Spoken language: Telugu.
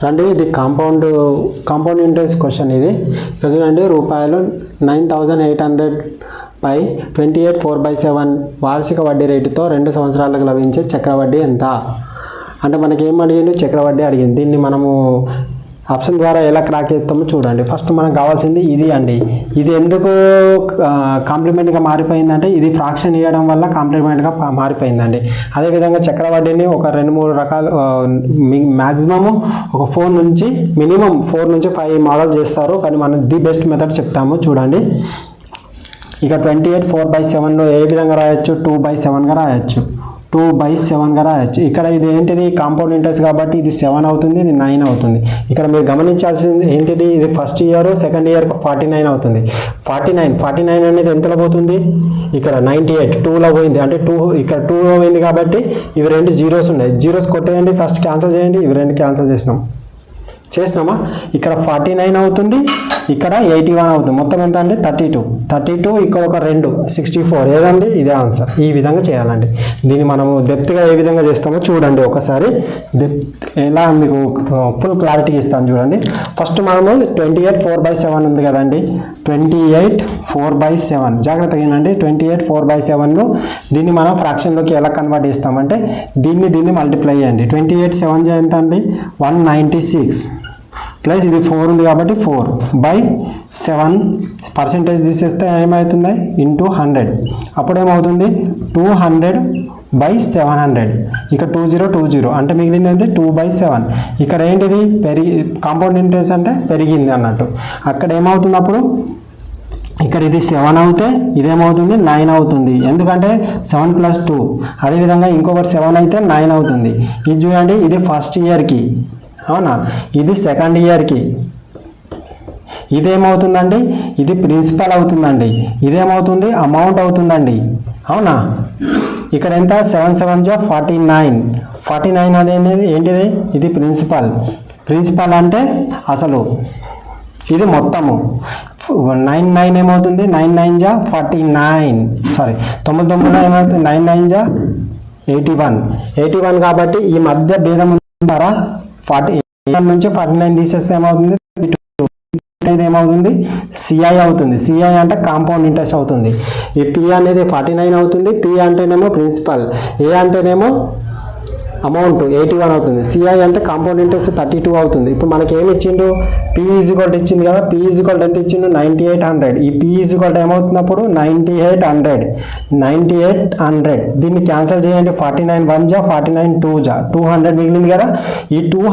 రండి, ఇది కాంపౌండ్ ఇంట్రెస్ట్ క్వశ్చన్. ఇది ఇక్కడ చూడండి, రూపాయలు 9800 పై 28/4/7 వార్షిక వడ్డీ రేటుతో 2 సంవత్సరాలకు లభించే చక్రవడ్డీ ఎంత? అంటే మనకి ఏం అడిగింది? చక్రవడ్డీ అడిగింది. దీన్ని మనము ఆప్షన్ ద్వారా ఎలా క్రాక్ చేస్తామో చూడండి. ఫస్ట్ మనకు కావాల్సింది ఇది అండి. ఇది ఎందుకు కాంప్లిమెంట్గా మారిపోయిందంటే, ఇది ఫ్రాక్షన్ ఇవ్వడం వల్ల కాంప్లిమెంట్గా మారిపోయిందండి. అదేవిధంగా చక్రవడ్డీని ఒక 2-3 రకాలు, మ్యాక్సిమము ఒక 4 నుంచి మినిమం 4 నుంచి 5 మోడల్ చేస్తారు. కానీ మనం ది బెస్ట్ మెథడ్ చెప్తాము చూడండి. ఇక 28/4/7లో ఏ విధంగా రాయొచ్చు? 2/7గా రాయొచ్చు. 2/7గా రాయొచ్చు. ఇక్కడ ఇది ఏంటిది? కాంపౌండ్ ఇంట్రెస్ట్ కాబట్టి ఇది 7 అవుతుంది, ఇది 9 అవుతుంది. ఇక్కడ మీరు గమనించాల్సింది ఏంటిది? ఇది ఫస్ట్ ఇయర్, సెకండ్ ఇయర్ 49 అవుతుంది. 49 అనేది ఎంతలో పోతుంది? ఇక్కడ 98 2లో పోయింది. అంటే 2 ఇక్కడ 2లో పోయింది కాబట్టి ఇవి 2 జీరోస్ ఉన్నాయి. జీరోస్ కొట్టేయండి, ఫస్ట్ క్యాన్సిల్ చేయండి. ఇవి 2 క్యాన్సిల్ చేసినామా? ఇక్కడ 49 అవుతుంది, ఇక్కడ 81 అవుతుంది. మొత్తం ఎంత అంటే 32. ఇక్కడ ఒక 2 64. ఏదండి? ఇదే ఆన్సర్. ఈ విధంగా చేయాలండి. దీన్ని మనము డెప్త్గా ఏ విధంగా చేస్తామో చూడండి ఒకసారి. ఎలా మీకు ఫుల్ క్లారిటీ ఇస్తాను చూడండి. ఫస్ట్ మనము 28/4/7 ఉంది కదండి. 28/4/7 జాగ్రత్తగా ఏంటండి. 28/4/7ను దీన్ని మనం ఫ్రాక్షన్లోకి ఎలా కన్వర్ట్ చేస్తామంటే, దీన్ని మల్టిప్లై చేయండి. 28/7 ఎంత అండి? 196 ప్లస్ ఇది 4 ఉంది కాబట్టి 4/7 పర్సెంటేజ్ తీసేస్తే ఏమవుతుంది? ఇంటూ 100. అప్పుడు ఏమవుతుంది? 200/700. ఇక 20 అంటే మిగిలింది ఏంటి? 2/7. ఇక్కడ ఏంటిది? కాంపౌండ్ ఇంట్రెస్ట్ అంటే పెరిగింది అన్నట్టు. అక్కడ ఏమవుతుంది అప్పుడు? ఇక్కడ ఇది 7 అవుతే ఇదేమవుతుంది? 9 అవుతుంది. ఎందుకంటే 7 + 2. అదేవిధంగా ఇంకొకటి 7 అయితే 9 అవుతుంది. ఇది చూడండి, ఇది ఫస్ట్ ఇయర్కి, అవునా? ఇది సెకండ్ ఇయర్కి. ఇదేమవుతుందండి? ఇది ప్రిన్సిపల్ అవుతుందండి. ఇదేమవుతుంది? అమౌంట్ అవుతుందండి, అవునా? ఇక్కడ ఎంత? 7 7 49. 49 అనేది ఏంటిది? ఇది ప్రిన్సిపల్ అంటే అసలు. ఇది మొత్తము. 9 ఏమవుతుంది? 9 9 49. సారీ, 99 ఏమవుతుంది? 9 9 81 కాబట్టి ఈ మధ్య భేదం ఉంటారా? 41 నుంచి 49 తీసేస్తే ఏమవుతుంది? ఏమవుతుంది? సిఐ అవుతుంది. సిఐ అంటే కాంపౌండ్ ఇంట్రెస్ట్ అవుతుంది. ఈ పి అనేది 49 అవుతుంది. పి అంటేనేమో ప్రిన్సిపల్, ఏ అంటేనేమో అమౌంట్ 81 అవుతుంది. సిఐ అంటే కాంపౌండ్ ఇంట్రెస్ట్ 32 అవుతుంది. ఇప్పుడు మనకి ఏమి ఇచ్చిండు? పి ఈజ్వల్ ఇచ్చింది కదా. పి ఈజ్వల్ ఎంత ఇచ్చిండు? 9800. ఈ పి ఈజ్వల్ ఏమవుతున్నప్పుడు 9800. దీన్ని క్యాన్సిల్ చేయండి. 49 1 49 2 200 మిగిలింది కదా. ఈ 200